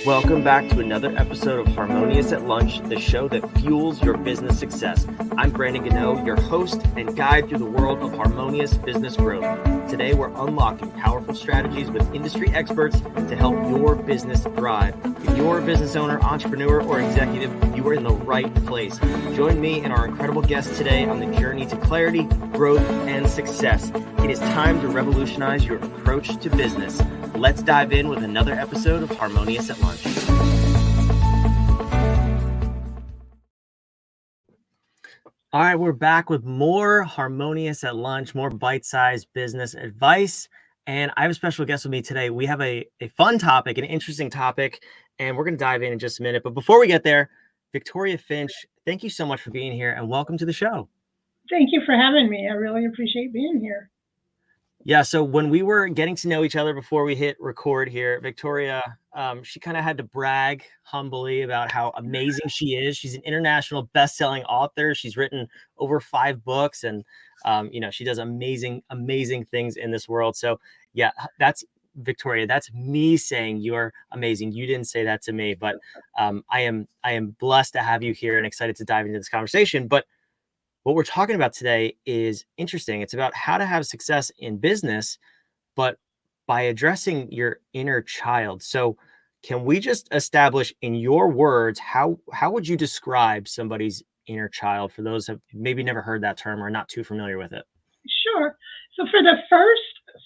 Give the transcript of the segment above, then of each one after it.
Welcome back to another episode of Harmonious at Lunch, the show that fuels your business success. I'm Brandon Gano, your host and guide through the world of harmonious business growth. Today, we're unlocking powerful strategies with industry experts to help your business thrive. If you're a business owner, entrepreneur, or executive, you are in the right place. Join me and our incredible guest today on the journey to clarity, growth, and success. It is time to revolutionize your approach to business. Let's dive in with another episode of Harmonious at Lunch. All right, we're back with more Harmonious at Lunch, more bite-sized business advice. And I have a special guest with me today. We have a fun topic, an interesting topic, and we're going to dive in just a minute. But before we get there, Victoria Finch, thank you so much for being here and welcome to the show. Thank you for having me. I really appreciate being here. Yeah, so when we were getting to know each other before we hit record here, Victoria, she kind of had to brag humbly about how amazing she is. She's an international best-selling author. She's written over 5 books, and she does amazing things in this world. So yeah, that's Victoria. That's me saying you're amazing. You didn't say that to me, but I am blessed to have you here and excited to dive into this conversation. But what we're talking about today is interesting. It's about how to have success in business, but by addressing your inner child. So can we just establish in your words, how would you describe somebody's inner child for those who have maybe never heard that term or not too familiar with it? Sure. So for the first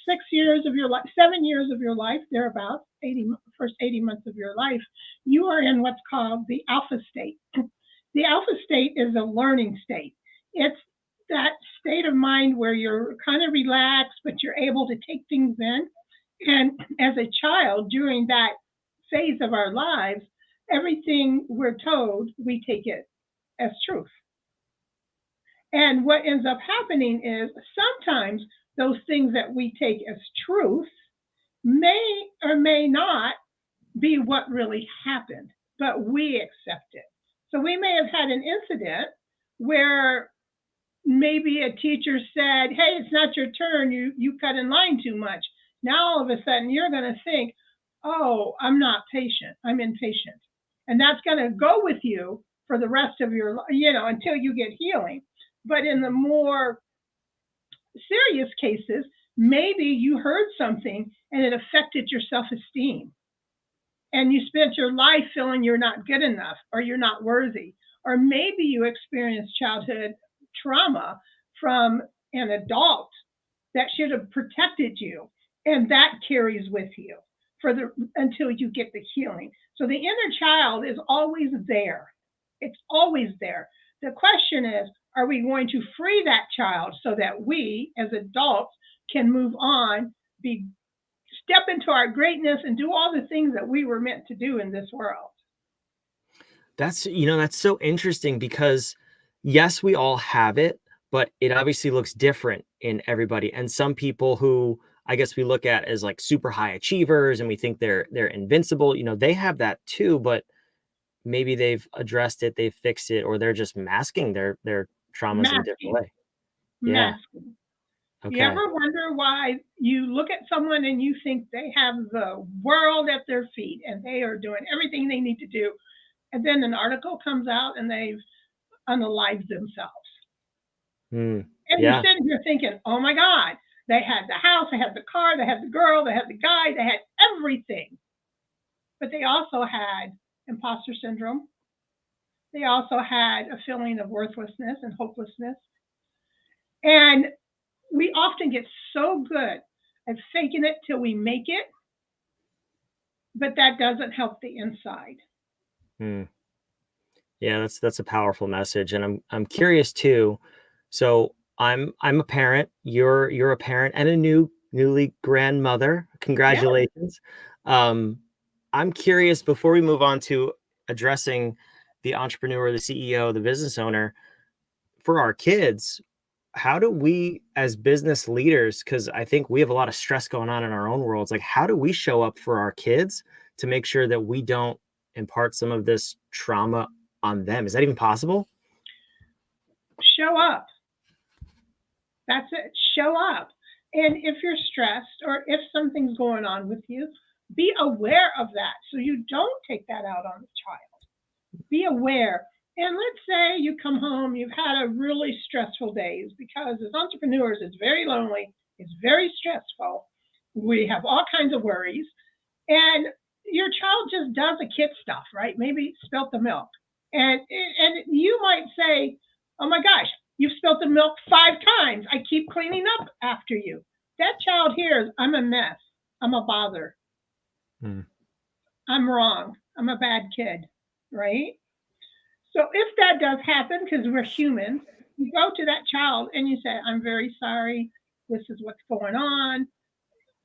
6 years of your life, 7 years of your life, thereabouts, first 80 months of your life, you are in what's called the alpha state. The alpha state is a learning state. It's that state of mind where you're kind of relaxed, but you're able to take things in. And as a child, during that phase of our lives, everything we're told, we take it as truth. And what ends up happening is sometimes those things that we take as truth may or may not be what really happened, but we accept it. So we may have had an incident where maybe a teacher said, hey, it's not your turn. You cut in line too much. Now all of a sudden you're going to think, oh, I'm not patient. I'm impatient. And that's going to go with you for the rest of your life, until you get healing. But in the more serious cases, maybe you heard something and it affected your self-esteem. And you spent your life feeling you're not good enough or you're not worthy. Or maybe you experienced childhood trauma from an adult that should have protected you. And that carries with you until you get the healing. So the inner child is always there. It's always there. The question is, are we going to free that child so that we as adults can move on, step into our greatness and do all the things that we were meant to do in this world? That's so interesting because yes, we all have it, but it obviously looks different in everybody. And some people who I guess we look at as like super high achievers and we think they're invincible, they have that too, but maybe they've addressed it, they've fixed it, or they're just masking their traumas in a different way. Yeah. Masking. You Okay. ever wonder why you look at someone and you think they have the world at their feet and they are doing everything they need to do, and then an article comes out and they've unalived themselves? And you're Yeah. sitting here thinking, oh my God, they had the house, they had the car, they had the girl, they had the guy, they had everything. But they also had imposter syndrome. They also had a feeling of worthlessness and hopelessness. And we often get so good at faking it till we make it, but that doesn't help the inside. Yeah, that's a powerful message, and I'm curious too. So I'm a parent. You're a parent and a newly grandmother. Congratulations. I'm curious before we move on to addressing the entrepreneur, the CEO, the business owner for our kids. How do we as business leaders, because I think we have a lot of stress going on in our own worlds, like how do we show up for our kids to make sure that we don't impart some of this trauma on them? Is that even possible? Show up. That's it. Show up. And if you're stressed or if something's going on with you, Be aware of that so you don't take that out on the child. Be aware. And let's say you come home, you've had a really stressful day, because as entrepreneurs, it's very lonely, it's very stressful. We have all kinds of worries. And your child just does a kid stuff, right? Maybe spilt the milk. And you might say, oh my gosh, you've spilt the milk 5 times. I keep cleaning up after you. That child hears, I'm a mess. I'm a bother. I'm wrong. I'm a bad kid, right? So if that does happen, because we're humans, you go to that child and you say, I'm very sorry. This is what's going on.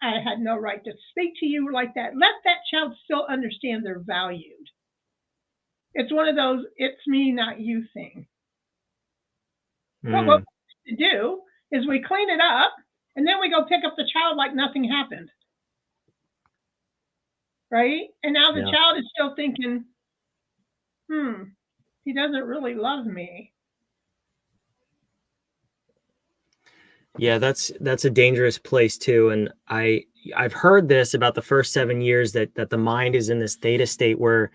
I had no right to speak to you like that. Let that child still understand they're valued. It's one of those, it's me, not you thing. But what we do is we clean it up and then we go pick up the child like nothing happened. Right? And now the child is still thinking, he doesn't really love me. Yeah, that's a dangerous place too. And I've heard this about the first 7 years that the mind is in this theta state where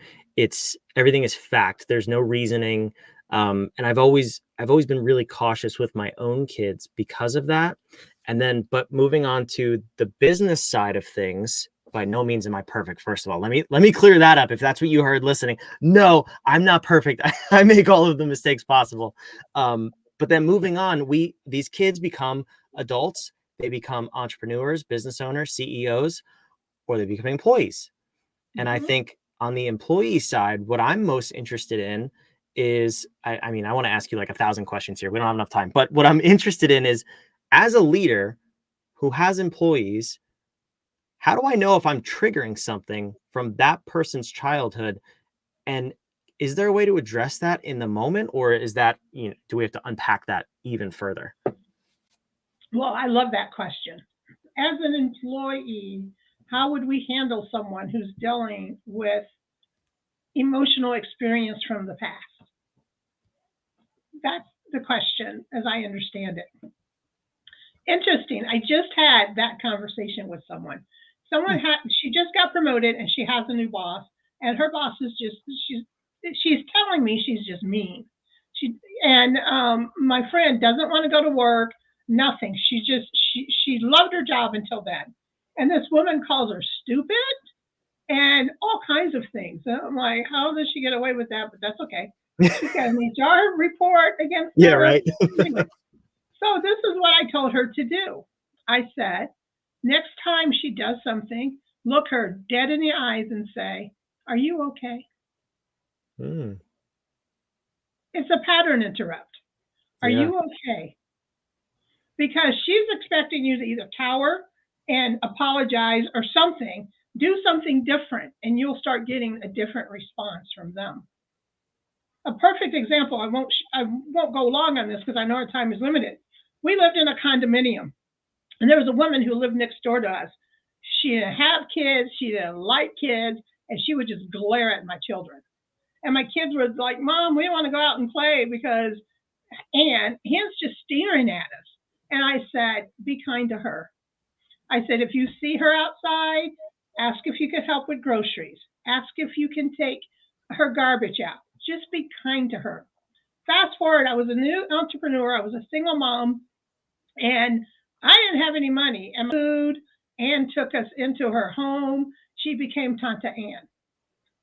everything is fact. There's no reasoning. And I've always been really cautious with my own kids because of that. And then, but moving on to the business side of things, by no means am I perfect. First of all, let me clear that up. If that's what you heard listening, no, I'm not perfect. I make all of the mistakes possible. But then moving on, these kids become adults. They become entrepreneurs, business owners, CEOs, or they become employees. And I think on the employee side, what I'm most interested in is, I mean, I want to ask you like 1,000 questions here. We don't have enough time. But what I'm interested in is, as a leader who has employees, how do I know if I'm triggering something from that person's childhood? And is there a way to address that in the moment, or is that, do we have to unpack that even further? Well, I love that question. As an employee, how would we handle someone who's dealing with emotional experience from the past? That's the question, as I understand it. Interesting. I just had that conversation with someone. She just got promoted and she has a new boss, and her boss is she's telling me she's just mean. My friend doesn't want to go to work, nothing. She loved her job until then. And this woman calls her stupid and all kinds of things. And I'm like, how does she get away with that? But that's okay. She got an HR report against her. Yeah, right. Anyway, so this is what I told her to do. I said, next time she does something, look her dead in the eyes and say, are you okay? It's a pattern interrupt. Are you okay? Because she's expecting you to either cower and apologize or something, do something different, and you'll start getting a different response from them. A perfect example, I won't go long on this because I know our time is limited. We lived in a condominium, and there was a woman who lived next door to us. She didn't have kids, she didn't like kids, and she would just glare at my children. And my kids were like, Mom, we want to go out and play because Ann is just staring at us. And I said, be kind to her. I said, if you see her outside, ask if you could help with groceries. Ask if you can take her garbage out. Just be kind to her. Fast forward, I was a new entrepreneur. I was a single mom, and I didn't have any money. And food, Ann took us into her home. She became Tanta Ann.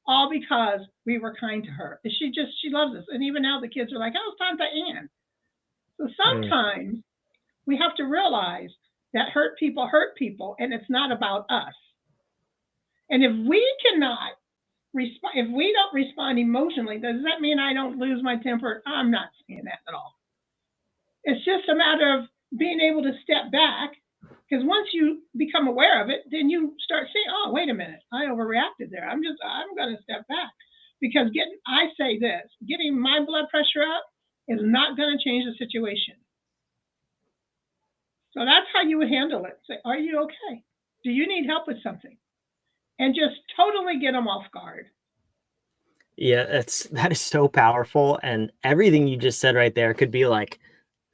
All because we were kind to her. She loves us. And even now the kids are like, how's Tanta Ann? So sometimes we have to realize that hurt people, and it's not about us. And if we cannot respond, if we don't respond emotionally, does that mean I don't lose my temper? I'm not saying that at all. It's just a matter of being able to step back, because once you become aware of it, then you start saying, oh, wait a minute, I overreacted there. I'm going to step back, because getting my blood pressure up is not going to change the situation. So that's how you would handle it. Say, are you okay? Do you need help with something? And just totally get them off guard. Yeah, that is so powerful. And everything you just said right there could be like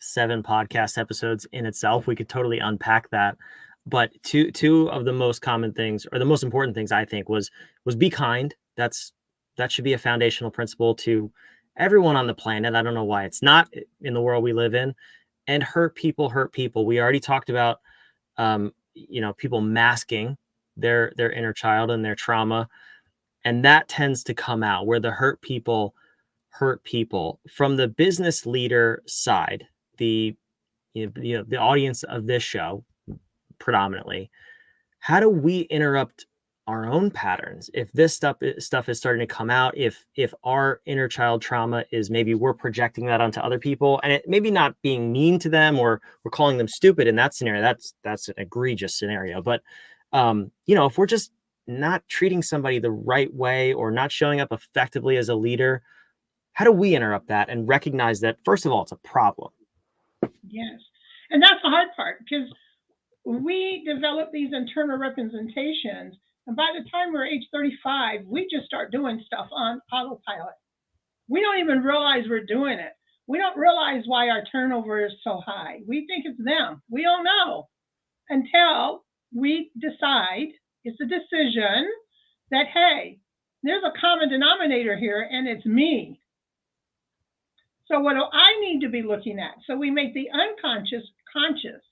7 podcast episodes in itself. We could totally unpack that. But two of the most common things, or the most important things, I think, was be kind. That should be a foundational principle to everyone on the planet. I don't know why it's not in the world we live in. And hurt people hurt people. We already talked about people masking their inner child and their trauma, and that tends to come out where the hurt people hurt people. From the business leader side, the the audience of this show predominantly, how do we interrupt our own patterns if this stuff is starting to come out, if our inner child trauma is, maybe we're projecting that onto other people, and it maybe not being mean to them, or we're calling them stupid in that scenario. That's an egregious scenario. But if we're just not treating somebody the right way, or not showing up effectively as a leader, how do we interrupt that and recognize that, first of all, it's a problem? Yes. And that's the hard part, because we develop these internal representations, and by the time we're age 35, we just start doing stuff on autopilot. We don't even realize we're doing it. We don't realize why our turnover is so high. We think it's them. We don't know until we decide, it's a decision, that, hey, there's a common denominator here, and it's me. So what do I need to be looking at? So we make the unconscious conscious.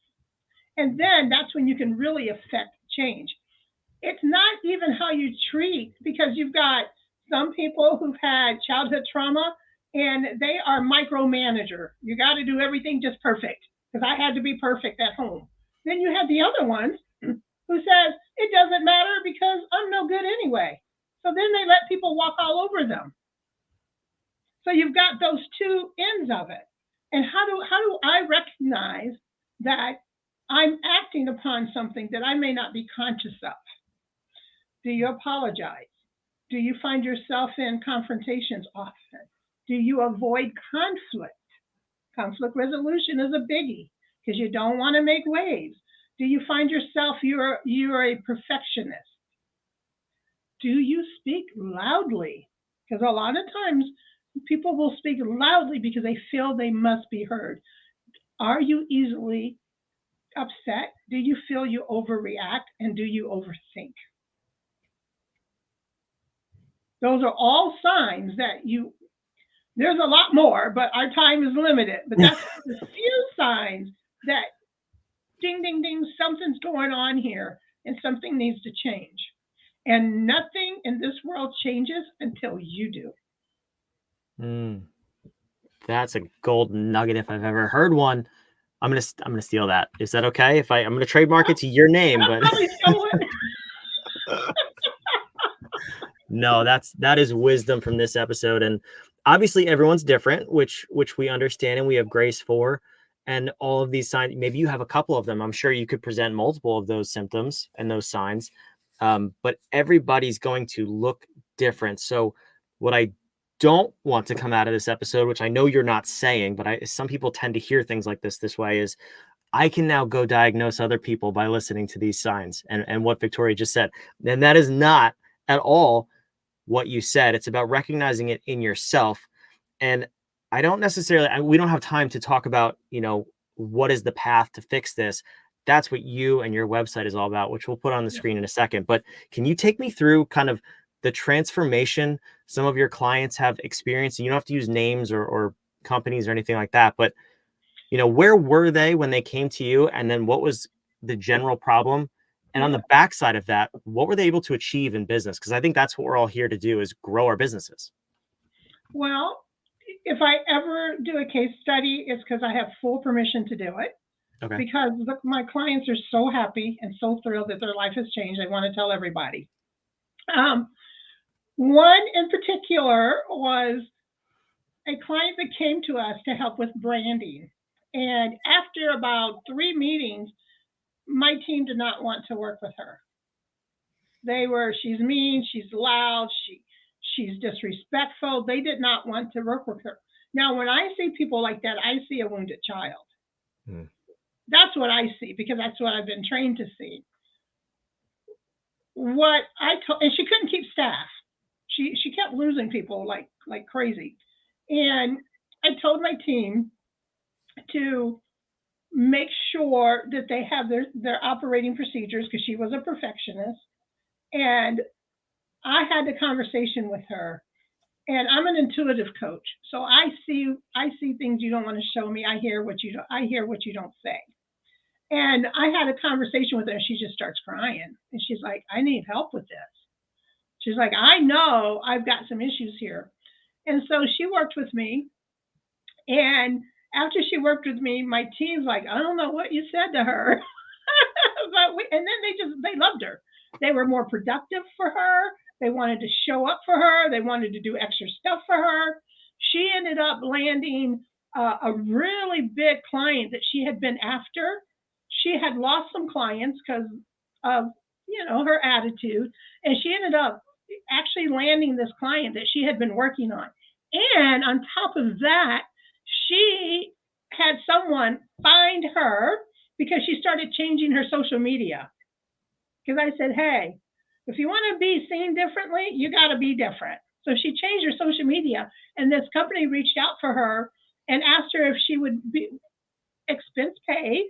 And then that's when you can really affect change. It's not even how you treat, because you've got some people who've had childhood trauma and they are micromanager. You got to do everything just perfect, because I had to be perfect at home. Then you have the other ones who says, it doesn't matter because I'm no good anyway. So then they let people walk all over them. So you've got those two ends of it. And how do I recognize that I'm acting upon something that I may not be conscious of? Do you apologize? Do you find yourself in confrontations often? Do you avoid conflict? Conflict resolution is a biggie, because you don't want to make waves. Do you find yourself you're a perfectionist? Do you speak loudly? Because a lot of times people will speak loudly because they feel they must be heard. Are you easily upset? Do you feel you overreact? And do you overthink? Those are all signs that there's a lot more, but our time is limited. But that's the few signs that ding, ding, ding, something's going on here and something needs to change. And nothing in this world changes until you do. That's a golden nugget if I've ever heard one. I'm gonna steal that. Is that okay? I'm gonna trademark it to your name, but no, that is wisdom from this episode. And obviously everyone's different, which we understand and we have grace for. And all of these signs, maybe you have a couple of them. I'm sure you could present multiple of those symptoms and those signs. But everybody's going to look different. So what I don't want to come out of this episode, which I know you're not saying, but some people tend to hear things like this way, is I can now go diagnose other people by listening to these signs and what Victoria just said. And that is not at all what you said. It's about recognizing it in yourself. And I don't necessarily, we don't have time to talk about, what is the path to fix this. That's what you and your website is all about, which we'll put on the screen in a second. But can you take me through kind of the transformation some of your clients have experienced? You don't have to use names or companies or anything like that, but where were they when they came to you? And then what was the general problem? And on the backside of that, what were they able to achieve in business? Because I think that's what we're all here to do, is grow our businesses. Well, if I ever do a case study, it's because I have full permission to do it. Okay. Because my clients are so happy and so thrilled that their life has changed. They want to tell everybody. One in particular was a client that came to us to help with branding. And after about 3 meetings, my team did not want to work with her. She's mean, she's loud, she's disrespectful. They did not want to work with her. Now, when I see people like that, I see a wounded child. That's what I see, because that's what I've been trained to see. And she couldn't keep staff. She kept losing people like crazy. And I told my team to make sure that they have their operating procedures, because she was a perfectionist. And I had the conversation with her, and I'm an intuitive coach. So I see things you don't want to show me. I hear what you don't say. And I had a conversation with her, and she just starts crying. And she's like, I need help with this. She's like, I know I've got some issues here. And so she worked with me. And after she worked with me, my team's like, I don't know what you said to her. And then they loved her. They were more productive for her. They wanted to show up for her. They wanted to do extra stuff for her. She ended up landing a really big client that she had been after. She had lost some clients because of, her attitude. And she ended up actually landing this client that she had been working on. And on top of that, she had someone find her because she started changing her social media. Because I said, hey, if you want to be seen differently, you got to be different. So she changed her social media, and this company reached out for her and asked her if she would be expense paid,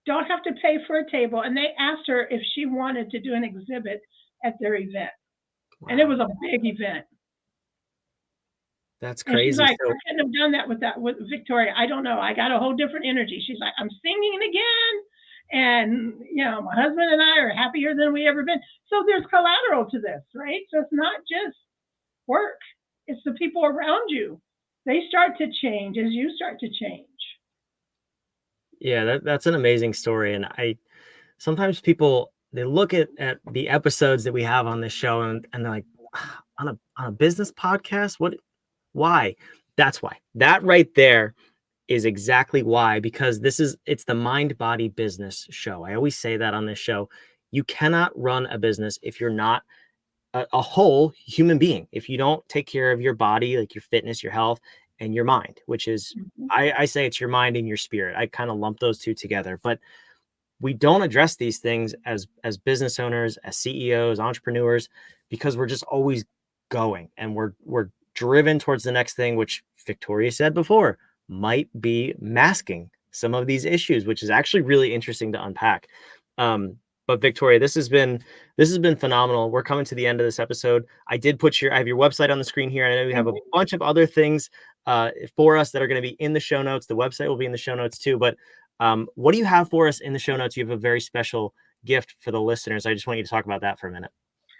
don't have to pay for a table. And they asked her if she wanted to do an exhibit at their event. Wow. And it was a big event. That's crazy. And she's like, I couldn't have done that with Victoria. I don't know. I got a whole different energy. She's like, I'm singing again. And, my husband and I are happier than we ever been. So there's collateral to this, right? So it's not just work. It's the people around you. They start to change as you start to change. Yeah, that's an amazing story. And sometimes people, they look at the episodes that we have on this show and they're like, on a business podcast, why? That's why. That right there is exactly why, because it's the Mind Body Business show. I always say that on this show. You cannot run a business if you're not a whole human being. If you don't take care of your body, like your fitness, your health, and your mind, which is, I say it's your mind and your spirit. I kind of lump those two together, but we don't address these things as business owners, as CEOs, entrepreneurs, because we're just always going and we're driven towards the next thing, which Victoria said before might be masking some of these issues, which is actually really interesting to unpack. But Victoria, this has been phenomenal. We're coming to the end of this episode. I have your website on the screen here. I know you have a bunch of other things for us that are going to be in the show notes. The website will be in the show notes too. But what do you have for us in the show notes? You have a very special gift for the listeners. I just want you to talk about that for a minute.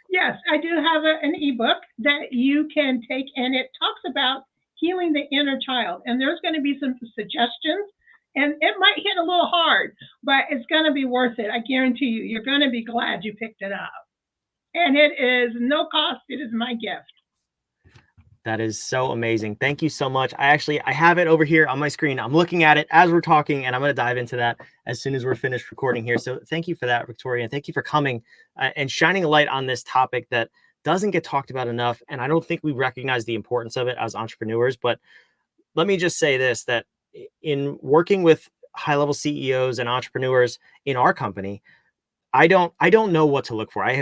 Yes, I do have an ebook that you can take, and it talks about healing the inner child. And there's going to be some suggestions, and it might hit a little hard, but it's going to be worth it. I guarantee you, you're going to be glad you picked it up. And it is no cost. It is my gift. That is so amazing. Thank you so much. I have it over here on my screen. I'm looking at it as we're talking, and I'm going to dive into that as soon as we're finished recording here. So thank you for that, Victoria. And thank you for coming and shining a light on this topic that doesn't get talked about enough. And I don't think we recognize the importance of it as entrepreneurs. But let me just say this, that in working with high-level CEOs and entrepreneurs in our company, I don't know what to look for. I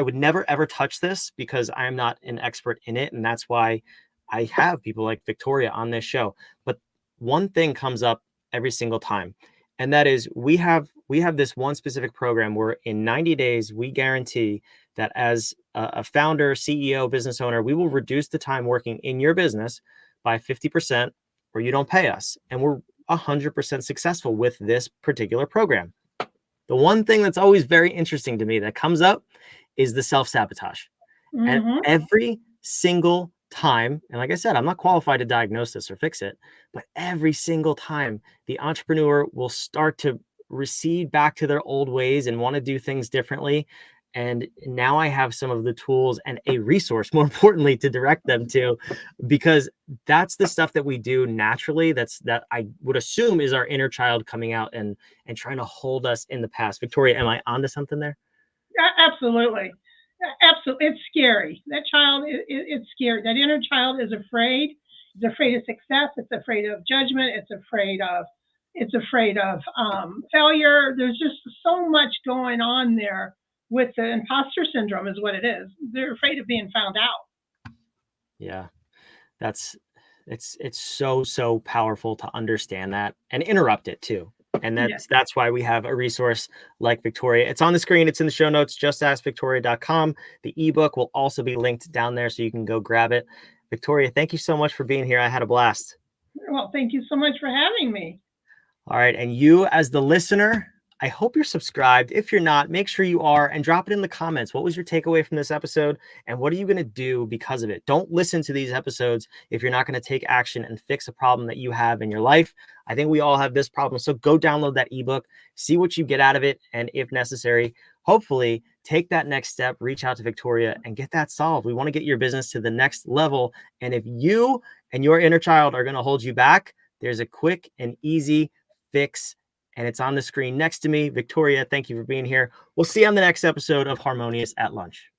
would never, ever touch this because I'm not an expert in it. And that's why I have people like Victoria on this show. But one thing comes up every single time. And that is we have this one specific program where in 90 days, we guarantee that as a founder, CEO, business owner, we will reduce the time working in your business by 50% or you don't pay us. And we're 100% successful with this particular program. The one thing that's always very interesting to me that comes up is the self-sabotage. Mm-hmm. And every single time, and like I said, I'm not qualified to diagnose this or fix it, but every single time the entrepreneur will start to recede back to their old ways and want to do things differently. And now I have some of the tools and a resource, more importantly, to direct them to, because that's the stuff that we do naturally. That I would assume is our inner child coming out and trying to hold us in the past. Victoria, am I onto something there? Absolutely. Absolutely. It's scary. That child, it's scary. That inner child is afraid. It's afraid of success. It's afraid of judgment. It's afraid of failure. There's just so much going on there. With the imposter syndrome is what it is. They're afraid of being found out. Yeah, it's so powerful to understand that and interrupt it too. And Yes. that's why we have a resource like Victoria. It's on the screen. It's in the show notes, justaskvictoria.com. The ebook will also be linked down there so you can go grab it. Victoria, thank you so much for being here. I had a blast. Well, thank you so much for having me. All right. And you, as the listener, I hope you're subscribed. If you're not, make sure you are and drop it in the comments. What was your takeaway from this episode? And what are you going to do because of it? Don't listen to these episodes if you're not going to take action and fix a problem that you have in your life. I think we all have this problem. So go download that ebook, see what you get out of it. And if necessary, hopefully take that next step, reach out to Victoria and get that solved. We want to get your business to the next level. And if you and your inner child are going to hold you back, there's a quick and easy fix, and it's on the screen next to me. Victoria, thank you for being here. We'll see you on the next episode of Harmonious at Lunch.